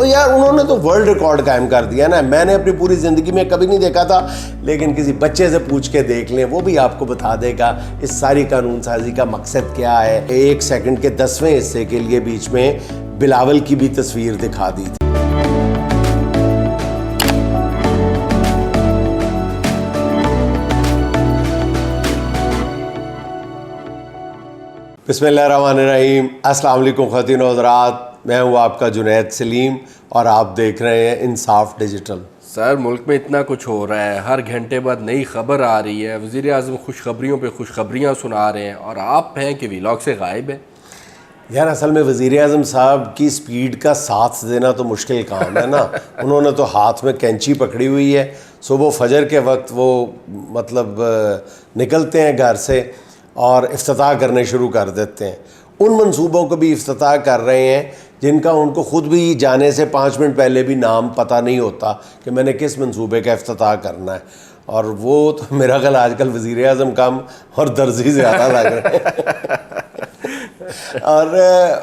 یار انہوں نے تو ورلڈ ریکارڈ قائم کر دیا نا. میں نے اپنی پوری زندگی میں کبھی نہیں دیکھا تھا, لیکن کسی بچے سے پوچھ کے دیکھ لیں, وہ بھی آپ کو بتا دے گا اس ساری قانون سازی کا مقصد کیا ہے. 1 سیکنڈ کے 10ویں حصے کے لیے بیچ میں بلاول کی بھی تصویر دکھا دی تھی. بسم اللہ الرحمن الرحیم. السلام علیکم خواتین و حضرات, میں ہوں آپ کا جنید سلیم اور آپ دیکھ رہے ہیں انصاف ڈیجیٹل. سر ملک میں اتنا کچھ ہو رہا ہے, ہر گھنٹے بعد نئی خبر آ رہی ہے, وزیر اعظم خوشخبریوں پہ خوشخبریاں سنا رہے ہیں اور آپ ہیں کہ ویلاگ سے غائب ہیں. یار اصل میں وزیر اعظم صاحب کی سپیڈ کا ساتھ دینا تو مشکل کام ہے نا. انہوں نے تو ہاتھ میں کینچی پکڑی ہوئی ہے. صبح فجر کے وقت وہ مطلب نکلتے ہیں گھر سے اور افتتاح کرنے شروع کر دیتے ہیں. ان منصوبوں کو بھی افتتاح کر رہے ہیں جن کا ان کو خود بھی جانے سے 5 منٹ پہلے بھی نام پتہ نہیں ہوتا کہ میں نے کس منصوبے کا افتتاح کرنا ہے. اور وہ تو میرا خیال آج کل وزیر اعظم کم اور درزی زیادہ لگ رہے ہیں. اور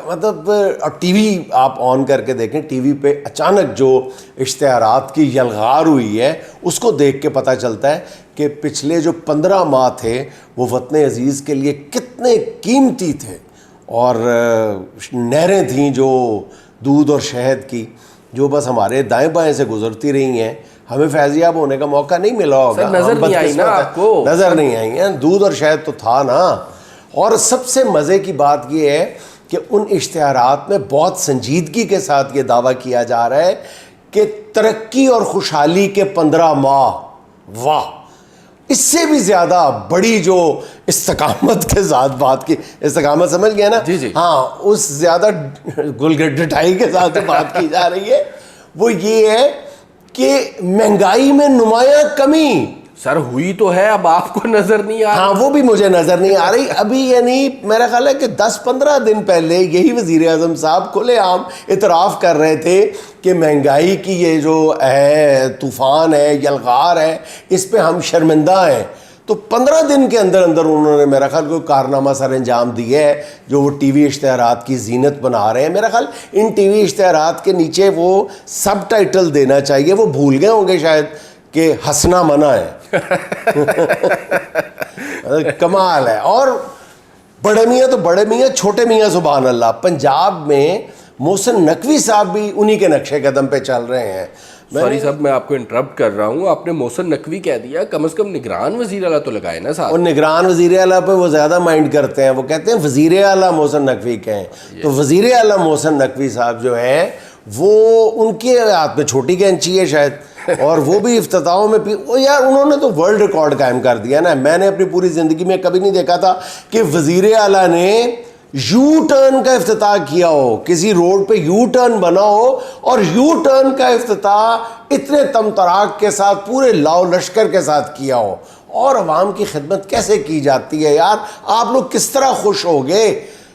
مطلب اور ٹی وی آپ آن کر کے دیکھیں, ٹی وی پہ اچانک جو اشتہارات کی یلغار ہوئی ہے اس کو دیکھ کے پتہ چلتا ہے کہ پچھلے جو 15 ماہ تھے وہ وطن عزیز کے لیے کتنے قیمتی تھے. اور نہریں تھیں جو دودھ اور شہد کی, جو بس ہمارے دائیں بائیں سے گزرتی رہی ہیں. ہمیں فیضیاب ہونے کا موقع نہیں ملا ہوگا. نظر نہیں آئی نا آپ کو, نظر نہیں آئی ہیں. دودھ اور شہد تو تھا نا. اور سب سے مزے کی بات یہ ہے کہ ان اشتہارات میں بہت سنجیدگی کے ساتھ یہ دعویٰ کیا جا رہا ہے کہ ترقی اور خوشحالی کے 15 ماہ. واہ, اس سے بھی زیادہ بڑی جو استقامت کے ساتھ بات کی, استقامت سمجھ گیا نا, جی ہاں, اس زیادہ گلگٹائی کے ساتھ بات کی جا رہی ہے وہ یہ ہے کہ مہنگائی میں نمایاں کمی. سر ہوئی تو ہے, اب آپ کو نظر نہیں آ رہی. ہاں وہ بھی مجھے نظر نہیں آ رہی ابھی. یعنی میرا خیال ہے کہ 10-15 دن پہلے یہی وزیر اعظم صاحب کھلے عام اعتراف کر رہے تھے کہ مہنگائی کی یہ جو ہے طوفان ہے, یلغار ہے, اس پہ ہم شرمندہ ہیں. تو 15 دن کے اندر اندر انہوں نے میرا خیال کوئی کارنامہ سر انجام دیا ہے جو وہ ٹی وی اشتہارات کی زینت بنا رہے ہیں. میرا خیال ان ٹی وی اشتہارات کے نیچے وہ سب ٹائٹل دینا چاہیے. وہ بھول گئے ہوں گے شاید کہ ہنسنا منع ہے. کمال ہے. اور بڑے میاں تو بڑے میاں, چھوٹے میاں سبحان اللہ. پنجاب میں محسن نقوی صاحب بھی انہی کے نقشے قدم پہ چل رہے ہیں. سوری صاحب میں آپ کو انٹرپٹ کر رہا ہوں, آپ نے محسن نقوی کہہ دیا, کم از کم نگران وزیر اعلیٰ تو لگائے نا صاحب. اور نگران وزیر اعلیٰ پہ وہ زیادہ مائنڈ کرتے ہیں, وہ کہتے ہیں وزیر اعلیٰ محسن نقوی کہیں. تو وزیر اعلیٰ محسن نقوی صاحب جو ہیں وہ ان کے ہاتھ میں چھوٹی کینچی ہے شاید, اور وہ بھی افتتاحوں میں یار انہوں نے تو ورلڈ ریکارڈ قائم کر دیا نا. میں نے اپنی پوری زندگی میں کبھی نہیں دیکھا تھا کہ وزیر اعلیٰ نے یو ٹرن کا افتتاح کیا ہو, کسی روڈ پہ یو ٹرن بنا ہو اور یو ٹرن کا افتتاح اتنے تم تراک کے ساتھ پورے لاؤ لشکر کے ساتھ کیا ہو. اور عوام کی خدمت کیسے کی جاتی ہے یار. آپ لوگ کس طرح خوش ہو گئے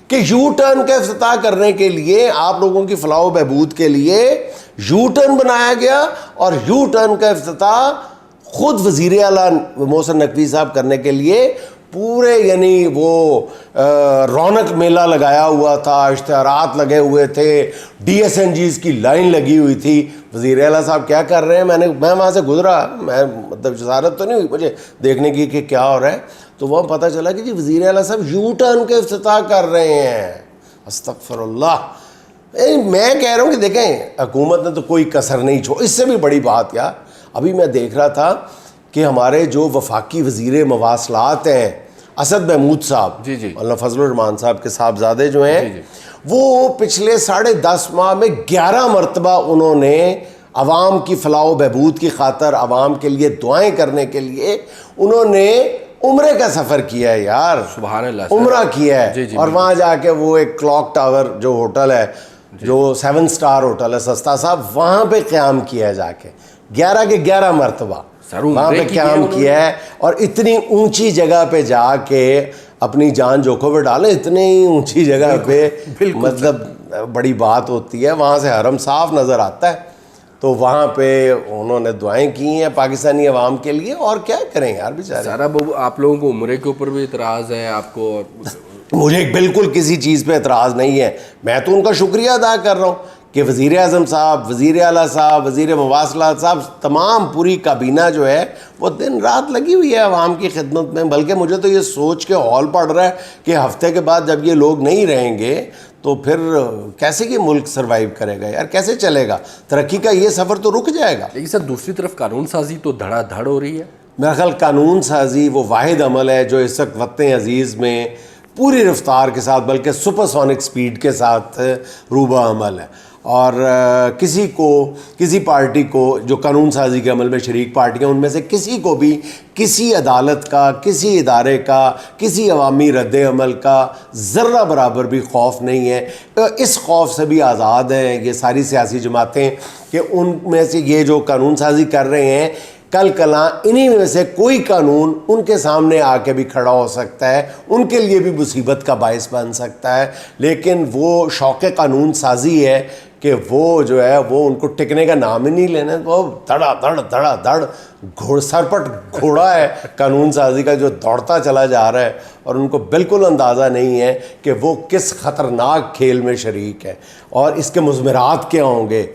کہ یو ٹرن کا افتتاح کرنے کے لیے, آپ لوگوں کی فلاح و بہبود کے لیے یو ٹرن بنایا گیا, اور یو ٹرن کا افتتاح خود وزیر اعلیٰ محسن نقوی صاحب کرنے کے لیے پورے, یعنی وہ رونق میلہ لگایا ہوا تھا, اشتہارات لگے ہوئے تھے, ڈی ایس این جیز کی لائن لگی ہوئی تھی. وزیر اعلیٰ صاحب کیا کر رہے ہیں, میں وہاں سے گزرا, میں مطلب جسارت تو نہیں ہوئی مجھے دیکھنے کی کہ کیا ہو رہا ہے, تو وہاں پتہ چلا کہ جی وزیر اعلیٰ صاحب یو ٹرن کے افتتاح کر رہے ہیں. استغفر اللہ. میں کہہ رہا ہوں کہ دیکھیں حکومت نے تو کوئی کسر نہیں چھوڑ. اس سے بھی بڑی بات یار, ابھی میں دیکھ رہا تھا کہ ہمارے جو وفاقی وزیر مواصلات ہیں اسد محمود صاحب, جی اللہ فضل الرحمان صاحب کے صاحبزادے جو ہیں, وہ پچھلے 10.5 ماہ میں 11 مرتبہ انہوں نے عوام کی فلاح و بہبود کی خاطر, عوام کے لیے دعائیں کرنے کے لیے انہوں نے عمرے کا سفر کیا ہے یار. سبحان اللہ, عمرہ کیا ہے. اور وہاں جا کے وہ ایک کلاک ٹاور جو ہوٹل ہے, جو 7 سٹار ہوٹل ہے سستا صاحب, وہاں پہ قیام کیا ہے جا کے 11 کے 11 مرتبہ وہاں پہ قیام کیا ہے. اور اتنی اونچی جگہ پہ جا کے اپنی جان جوکھوں پہ ڈالیں, اتنی اونچی جگہ پہ, مطلب بڑی بات ہوتی ہے. وہاں سے حرم صاف نظر آتا ہے. تو وہاں پہ انہوں نے دعائیں کی ہیں پاکستانی عوام کے لیے. اور کیا کریں یار بیچارے. سارا بابو آپ لوگوں کو عمرے کے اوپر بھی اعتراض ہے آپ کو؟ مجھے بالکل کسی چیز پہ اعتراض نہیں ہے. میں تو ان کا شکریہ ادا کر رہا ہوں کہ وزیر اعظم صاحب, وزیر اعلیٰ صاحب, وزیر مواصلات صاحب, تمام پوری کابینہ جو ہے وہ دن رات لگی ہوئی ہے عوام کی خدمت میں. بلکہ مجھے تو یہ سوچ کے ہال پڑ رہا ہے کہ ہفتے کے بعد جب یہ لوگ نہیں رہیں گے تو پھر کیسے یہ ملک سروائیو کرے گا یار, کیسے چلے گا؟ ترقی کا یہ سفر تو رک جائے گا. لیکن سر دوسری طرف قانون سازی تو دھڑا دھڑ ہو رہی ہے. میرا خیال قانون سازی وہ واحد عمل ہے جو اس وقت وطن عزیز میں پوری رفتار کے ساتھ بلکہ سپر سونک سپیڈ کے ساتھ روبہ عمل ہے. اور کسی پارٹی کو جو قانون سازی کے عمل میں شریک پارٹیاں, ان میں سے کسی کو بھی کسی عدالت کا, کسی ادارے کا, کسی عوامی رد عمل کا ذرہ برابر بھی خوف نہیں ہے. اس خوف سے بھی آزاد ہیں یہ ساری سیاسی جماعتیں کہ ان میں سے یہ جو قانون سازی کر رہے ہیں کل کلاں انہی میں سے کوئی قانون ان کے سامنے آ کے بھی کھڑا ہو سکتا ہے, ان کے لیے بھی مصیبت کا باعث بن سکتا ہے. لیکن وہ شوق قانون سازی ہے کہ وہ جو ہے وہ ان کو ٹکنے کا نام ہی نہیں لینا. وہ دھڑا دھڑ سرپٹ گھوڑا ہے قانون سازی کا جو دوڑتا چلا جا رہا ہے, اور ان کو بالکل اندازہ نہیں ہے کہ وہ کس خطرناک کھیل میں شریک ہے اور اس کے مضمرات کیا ہوں گے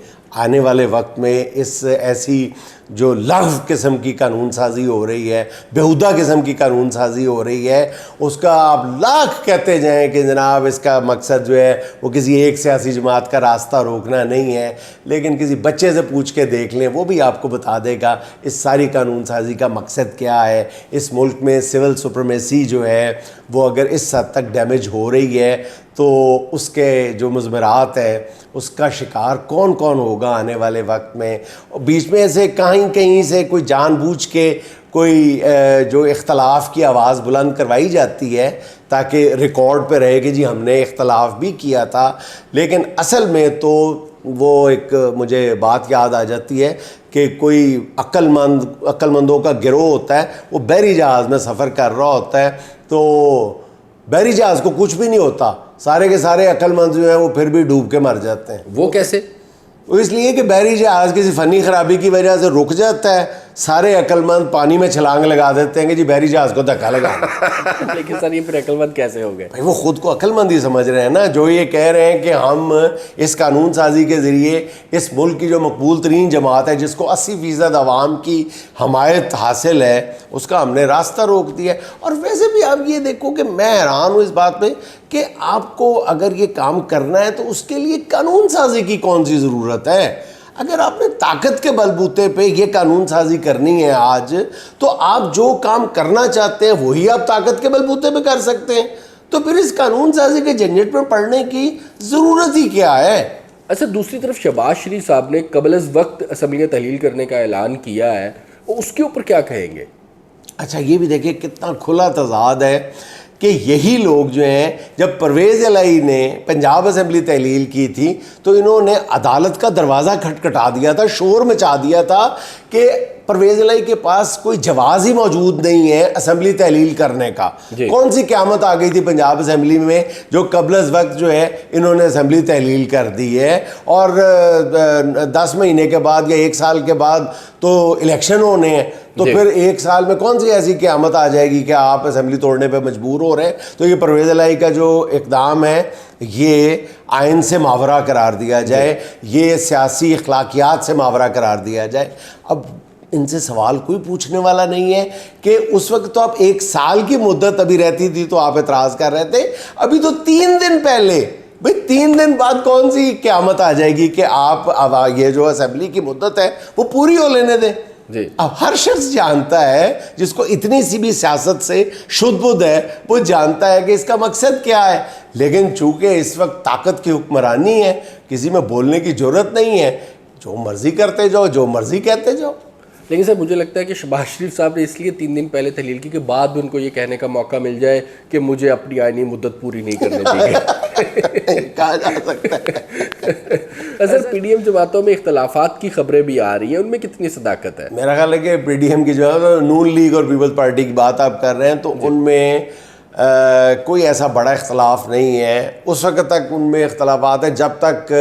آنے والے وقت میں. اس ایسی جو لغو قسم کی قانون سازی ہو رہی ہے, بیہودہ قسم کی قانون سازی ہو رہی ہے, اس کا آپ لاکھ کہتے جائیں کہ جناب اس کا مقصد جو ہے وہ کسی ایک سیاسی جماعت کا راستہ روکنا نہیں ہے, لیکن کسی بچے سے پوچھ کے دیکھ لیں وہ بھی آپ کو بتا دے گا اس ساری قانون سازی کا مقصد کیا ہے. اس ملک میں سول سپریمیسی جو ہے وہ اگر اس حد تک ڈیمیج ہو رہی ہے تو اس کے جو مضمرات ہے اس کا شکار کون کون ہوگا آنے والے وقت میں. بیچ میں سے کہیں سے کوئی جان بوجھ کے کوئی جو اختلاف کی آواز بلند کروائی جاتی ہے تاکہ ریکارڈ پہ رہے کہ جی ہم نے اختلاف بھی کیا تھا, لیکن اصل میں تو وہ ایک مجھے بات یاد آ جاتی ہے کہ کوئی عقل مندوں کا گروہ ہوتا ہے, وہ بحری جہاز میں سفر کر رہا ہوتا ہے تو بحری جہاز کو کچھ بھی نہیں ہوتا, سارے کے سارے عقل مند جو ہیں وہ پھر بھی ڈوب کے مر جاتے ہیں. وہ کیسے؟ وہ اس لیے کہ بحری جہاز کسی فنی خرابی کی وجہ سے رک جاتا ہے, سارے عقل مند پانی میں چھلانگ لگا دیتے ہیں کہ جی بحری جہاز کو دھکا لگا. لیکن سر یہ پھر عقل مند کیسے ہو گئے؟ بھائی وہ خود کو عقل مند ہی سمجھ رہے ہیں نا, جو یہ کہہ رہے ہیں کہ ہم اس قانون سازی کے ذریعے اس ملک کی جو مقبول ترین جماعت ہے جس کو 80% عوام کی حمایت حاصل ہے اس کا ہم نے راستہ روک دیا. اور ویسے بھی آپ یہ دیکھو کہ میں حیران ہوں اس بات پہ کہ آپ کو اگر یہ کام کرنا ہے تو اس کے لیے قانون سازی کی کون سی ضرورت ہے؟ اگر آپ نے طاقت کے بلبوتے پہ یہ قانون سازی کرنی ہے آج, تو آپ جو کام کرنا چاہتے ہیں وہی آپ طاقت کے بلبوتے پہ کر سکتے ہیں. تو پھر اس قانون سازی کے جھنجٹ میں پڑنے کی ضرورت ہی کیا ہے؟ اچھا, دوسری طرف شہباز شریف صاحب نے قبل از وقت اسمبلی تحلیل کرنے کا اعلان کیا ہے, اس کے اوپر کیا کہیں گے؟ اچھا یہ بھی دیکھیں کتنا کھلا تضاد ہے کہ یہی لوگ جو ہیں جب پرویز الہی نے پنجاب اسمبلی تحلیل کی تھی تو انہوں نے عدالت کا دروازہ کھٹکھٹا دیا تھا, شور مچا دیا تھا کہ پرویز الہی کے پاس کوئی جواز ہی موجود نہیں ہے اسمبلی تحلیل کرنے کا. کون سی قیامت آ گئی تھی پنجاب اسمبلی میں جو قبل از وقت جو ہے انہوں نے اسمبلی تحلیل کر دی ہے, اور 10 مہینے کے بعد یا 1 سال کے بعد تو الیکشن ہونے ہیں, تو پھر 1 سال میں کون سی ایسی قیامت آ جائے گی کہ آپ اسمبلی توڑنے پہ مجبور ہو رہے ہیں. تو یہ پرویز الہی کا جو اقدام ہے یہ آئین سے ماورا قرار دیا جائے, یہ سیاسی اخلاقیات سے ماورا قرار دیا جائے. اب ان سے سوال کوئی پوچھنے والا نہیں ہے کہ اس وقت تو آپ 1 سال کی مدت ابھی رہتی تھی تو آپ اعتراض کر رہے تھے, ابھی تو 3 دن پہلے, بھئی 3 دن بعد کون سی قیامت آ جائے گی کہ آپ یہ جو اسمبلی کی مدت ہے وہ پوری ہو لینے دیں. اب ہر شخص جانتا ہے جس کو اتنی سی بھی سیاست سے شدھ بدھ ہے وہ جانتا ہے کہ اس کا مقصد کیا ہے, لیکن چونکہ اس وقت طاقت کی حکمرانی ہے کسی میں بولنے کی ضرورت نہیں ہے, جو مرضی کرتے جاؤ, جو مرضی کہتے جاؤ. لیکن سر مجھے لگتا ہے کہ شہباز شریف صاحب نے اس لیے 3 دن پہلے تحلیل کی کہ بعد میں ان کو یہ کہنے کا موقع مل جائے کہ مجھے اپنی آئینی مدت پوری نہیں کرنے چاہیے. کہا جا سکتا ہے. سر پی ڈی ایم جماعتوں میں اختلافات کی خبریں بھی آ رہی ہیں, ان میں کتنی صداقت ہے؟ میرا خیال ہے کہ پی ڈی ایم کی جو ہے نون لیگ اور پیپلز پارٹی کی بات آپ کر رہے ہیں تو ان میں کوئی ایسا بڑا اختلاف نہیں ہے. اس وقت تک ان میں اختلافات ہیں جب تک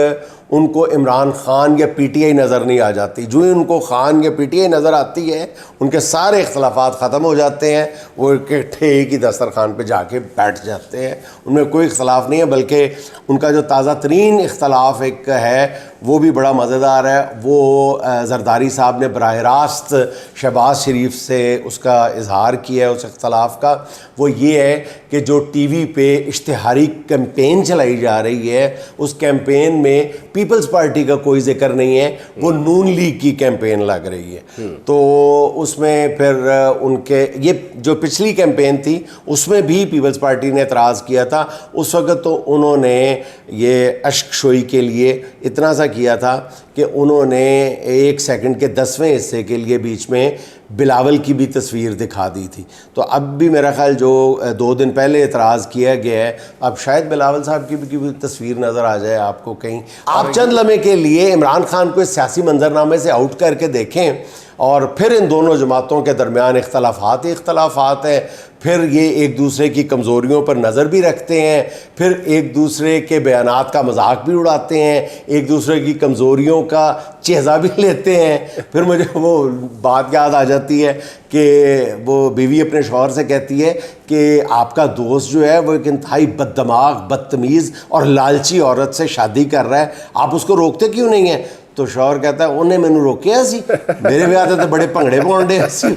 ان کو عمران خان یا پی ٹی آئی نظر نہیں آ جاتی. جو ہی ان کو خان یا پی ٹی آئی نظر آتی ہے ان کے سارے اختلافات ختم ہو جاتے ہیں, وہ اکٹھے ایک ہی دسترخوان پہ جا کے بیٹھ جاتے ہیں, ان میں کوئی اختلاف نہیں ہے. بلکہ ان کا جو تازہ ترین اختلاف ایک ہے وہ بھی بڑا مزیدار ہے. وہ زرداری صاحب نے براہ راست شہباز شریف سے اس کا اظہار کیا ہے اس اختلاف کا. وہ یہ ہے کہ جو ٹی وی پہ اشتہاری کیمپین چلائی جا رہی ہے اس کیمپین میں پیپلز پارٹی کا کوئی ذکر نہیں ہے, وہ نون لیگ کی کیمپین لگ رہی ہے. تو اس میں پھر ان کے یہ جو پچھلی کیمپین تھی اس میں بھی پیپلز پارٹی نے اعتراض کیا تھا. اس وقت تو انہوں نے یہ اشک شوئی کے لیے اتنا سا کیا تھا کہ انہوں نے 1 سیکنڈ کے 10ویں حصے کے لیے بیچ میں بلاول کی بھی تصویر دکھا دی تھی. تو اب بھی میرا خیال جو 2 دن پہلے اعتراض کیا گیا ہے اب شاید بلاول صاحب کی بھی تصویر نظر آ جائے آپ کو کہیں. آپ چند لمحے کے لیے عمران خان کو اس سیاسی منظرنامے سے آؤٹ کر کے دیکھیں اور پھر ان دونوں جماعتوں کے درمیان اختلافات ہی اختلافات ہیں. پھر یہ ایک دوسرے کی کمزوریوں پر نظر بھی رکھتے ہیں, پھر ایک دوسرے کے بیانات کا مذاق بھی اڑاتے ہیں, ایک دوسرے کی کمزوریوں کا جائزہ بھی لیتے ہیں. پھر مجھے وہ بات یاد آ جاتی ہے کہ وہ بیوی اپنے شوہر سے کہتی ہے کہ آپ کا دوست جو ہے وہ ایک انتہائی بد دماغ, بدتمیز اور لالچی عورت سے شادی کر رہا ہے, آپ اس کو روکتے کیوں نہیں ہیں؟ تو شوہر کہتا ہے انہیں مینوں روکیا سی, میرے بیاہ تے بڑے بھنگڑے پاؤندے سی.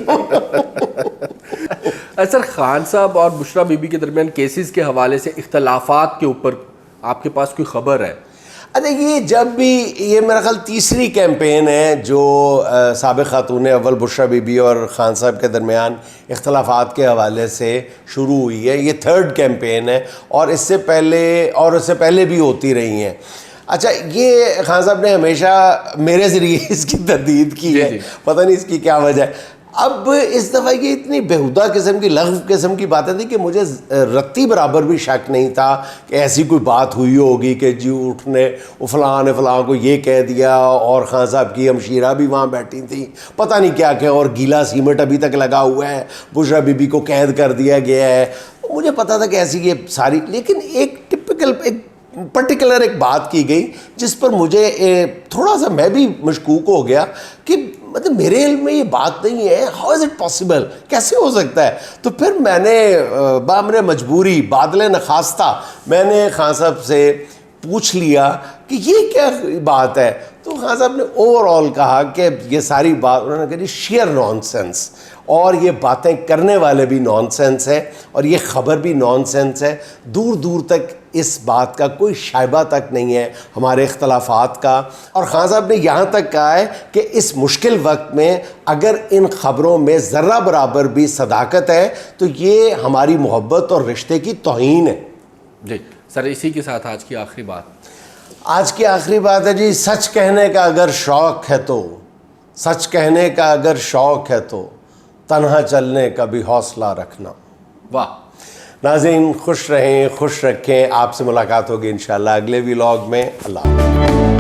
سر خان صاحب اور بشرا بی بی کے درمیان کیسز کے حوالے سے اختلافات کے اوپر آپ کے پاس کوئی خبر ہے؟ اچھا یہ جب بھی یہ میرا خیال تیسری کیمپین ہے جو سابق خاتون اول بشرا بی بی اور خان صاحب کے درمیان اختلافات کے حوالے سے شروع ہوئی ہے. یہ 3rd کیمپین ہے اور اس سے پہلے بھی ہوتی رہی ہیں. اچھا یہ خان صاحب نے ہمیشہ میرے ذریعے اس کی تردید کی ہے, پتہ نہیں اس کی کیا وجہ ہے. اب اس دفعہ یہ اتنی بےہودہ قسم کی لغو قسم کی باتیں تھیں کہ مجھے رتی برابر بھی شک نہیں تھا کہ ایسی کوئی بات ہوئی ہوگی کہ جی اٹھنے فلاں نے فلاں کو یہ کہہ دیا اور خان صاحب کی ہمشیرہ بھی وہاں بیٹھی تھیں, پتہ نہیں کیا کہ, اور گیلا سیمٹ ابھی تک لگا ہوا ہے, بشرا بی بی کو قید کر دیا گیا ہے. مجھے پتہ تھا کہ ایسی یہ ساری, لیکن ایک پرٹیکولر ایک بات کی گئی جس پر مجھے تھوڑا سا میں بھی مشکوک ہو گیا کہ مطلب میرے علم میں یہ بات نہیں ہے, ہاؤ از اٹ پاسبل, کیسے ہو سکتا ہے. تو پھر میں نے بامر مجبوری بادل نخواستہ میں نے خان صاحب سے پوچھ لیا کہ یہ کیا بات ہے. تو خان صاحب نے اوور آل کہا کہ یہ ساری بات انہوں نے کہی شیئر نان سینس, اور یہ باتیں کرنے والے بھی نان سینس ہے اور یہ خبر بھی نان سینس ہے. دور دور تک اس بات کا کوئی شائبہ تک نہیں ہے ہمارے اختلافات کا. اور خان صاحب نے یہاں تک کہا ہے کہ اس مشکل وقت میں اگر ان خبروں میں ذرہ برابر بھی صداقت ہے تو یہ ہماری محبت اور رشتے کی توہین ہے. جی سر, اسی کے ساتھ آج کی آخری بات. آج کی آخری بات ہے جی, سچ کہنے کا اگر شوق ہے تو, سچ کہنے کا اگر شوق ہے تو تنہا چلنے کا بھی حوصلہ رکھنا. واہ. ناظرین خوش رہیں, خوش رکھیں. آپ سے ملاقات ہوگی انشاءاللہ اگلے ولاگ میں. اللہ حافظ.